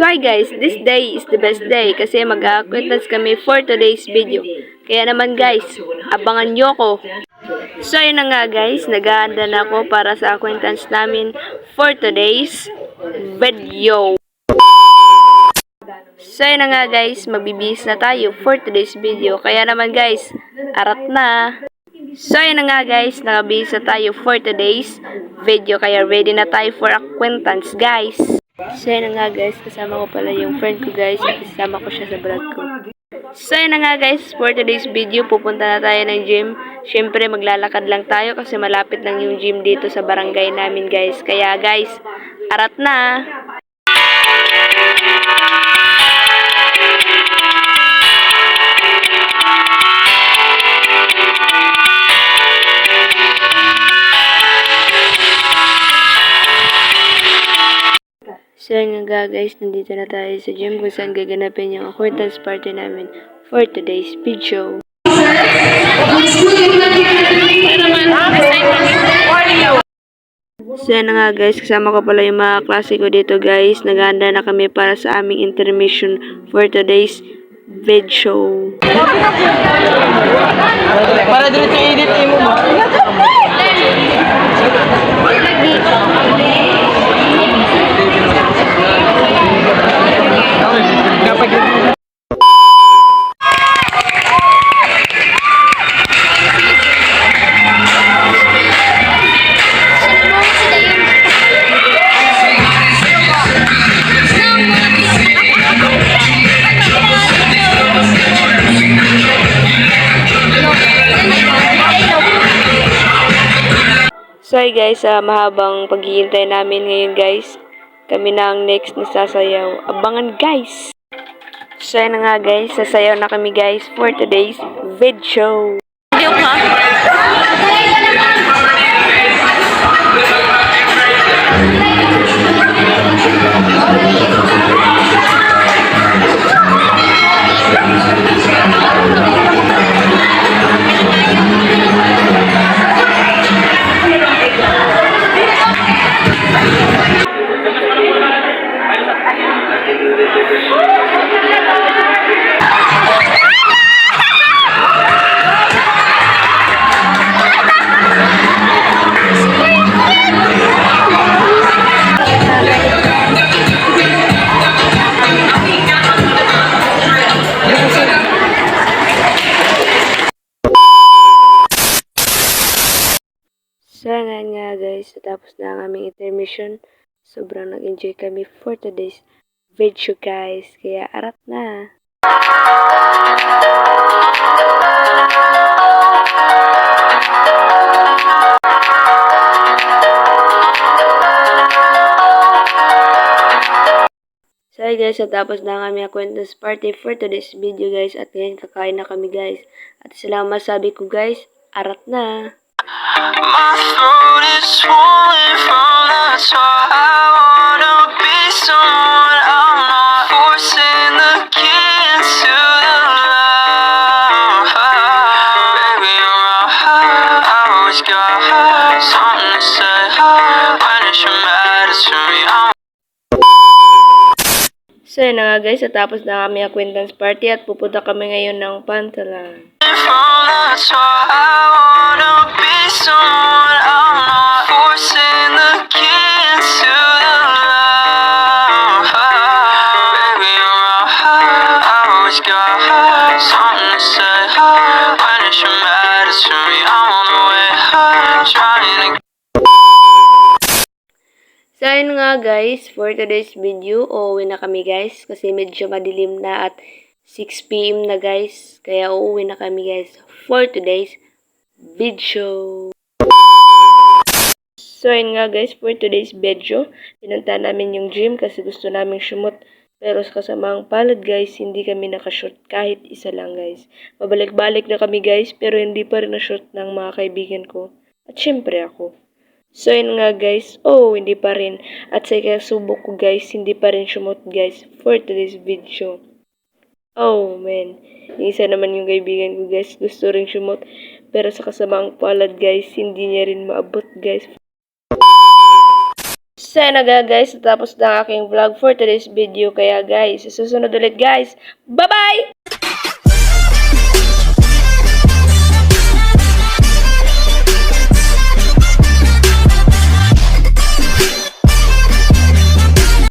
So hi guys, this day is the best day kasi mag-acquaintance kami for today's video. Kaya naman guys, abangan nyo ko. So yun na nga guys, nag-aanda na ako para sa acquaintance namin for today's video. So yun na nga guys, magbibihis na tayo for today's video. Kaya naman guys, arat na. So yun na nga guys, nakabihis na tayo for today's video. Kaya ready na tayo for acquaintance guys. So yun na nga guys, kasama ko pala yung friend ko guys at kasama ko siya sa vlog ko. So yun na nga guys, for today's video, pupunta na tayo ng gym. Syempre maglalakad lang tayo kasi malapit lang yung gym dito sa barangay namin guys. Kaya guys, arat na! So yun nga guys, nandito na tayo sa gym kung saan gaganapin yung acquaintance party namin for today's video. So yun nga guys, kasama ko pala yung mga klase ko dito guys. Naghahanda na kami para sa aming intermission for today's video. Para dito edit mo mo. So hi guys, mahabang paghihintay namin ngayon guys. Kami na ang next na sasayaw. Abangan guys! So yun na nga guys, sasayaw na kami guys for today's video. Video ka? So nga guys, tapos na ang aming intermission. Sobrang nag-enjoy kami for today's video guys. Kaya arat na! So guys, tapos na ang aming acquaintance party for today's video guys. At ngayon kakain na kami guys. At sila masabi ko guys, arat na! My throat is swollen from the talk. I wanna be someone I'm not. Forcing the key into the love. Baby, I always got something to say. When it's your matters to me, So yun na nga guys, tapos na kami acquaintance party at pupunta kami ngayon ng Pantalan. from the top, I wanna be someone I'm not. Forcing the key into the love. Baby, I always got something to say. When it's your matters to me, I'm on the way. Trying to. So yun nga guys, for today's video, uuwi na kami guys kasi medyo madilim na at 6 PM na guys. Kaya uuwi na kami guys for today's video. So yun nga guys, for today's video, pinunta namin yung gym kasi gusto namin shumot. Pero sa kasamang palad guys, hindi kami nakashoot kahit isa lang guys. Pabalik-balik na kami guys, pero hindi pa rin na-shoot ng mga kaibigan ko. At syempre ako. So yun nga guys, hindi pa rin. At sa ikasubok ko guys, hindi pa rin shumot guys for today's video. Oh man, yung isa naman yung kaibigan ko guys, gusto rin shumot. Pero sa kasamang palad guys, hindi niya rin maabot guys. So yun na nga guys, natapos na ang aking vlog for today's video. Kaya guys, susunod ulit guys. Bye-bye!